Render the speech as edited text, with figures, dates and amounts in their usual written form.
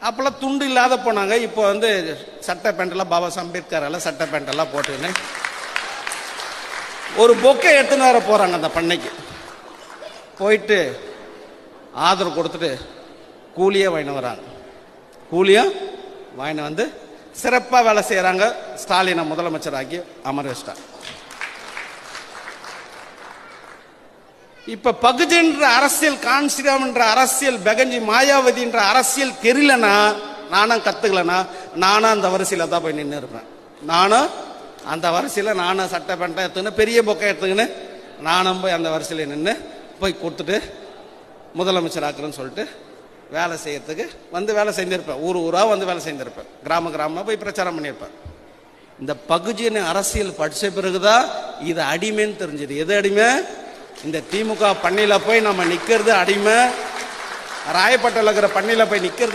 அப்போல்லாம் துண்டு இல்லாத போனாங்க. இப்போ வந்து சட்டை பேண்டெல்லாம் பாபா அம்பேத்கர் எல்லாம் சட்டை பேண்டெல்லாம் போட்டுன்னு ஒரு பொக்கை எடுத்துன்னு வர போகிறாங்க. அந்த பண்ணைக்கு போயிட்டு ஆதரவு கொடுத்துட்டு கூலியே வாங்கிட்டு வராங்க. கூலியும் வாங்கிட்டு வந்து சிறப்பாக வேலை செய்கிறாங்க. ஸ்டாலினை முதலமைச்சராக்கி அமர வச்சிட்டாங்க. இப்ப பகுஜன்ற அரசியல், கான்சிராம்ன்ற அரசியல், பெகஞ்சி மாயாவதின்ற அரசியல் தெரியலனா, நானும் கத்துக்கலனா, நானும் அந்த வரிசையில தான் போய் நின்று இருப்பேன். நானும் அந்த வரிசையில நானும் சட்டை பேண்டை எடுத்துக்கின்னு பெரிய பொக்கை எடுத்துக்கின்னு நானும் போய் அந்த வரிசையில நின்று போய் கொடுத்துட்டு முதலமைச்சர் ஆக்குறேன்னு சொல்லிட்டு வேலை செய்யறதுக்கு வந்து வேலை செஞ்சிருப்பேன். ஊர் ஊராக வந்து வேலை செஞ்சிருப்பேன். கிராம கிராமமாக போய் பிரச்சாரம் பண்ணியிருப்பேன். இந்த பகுஜின் அரசியல் படித்த பிறகுதான் இது அடிமைன்னு தெரிஞ்சது. எது அடிமை? இந்த திமுக பண்ணையில போய் நம்ம நிக்கிறது அடிமை. ராயப்பட்டில் இருக்கிற பண்ணையில போய் நிக்கிறது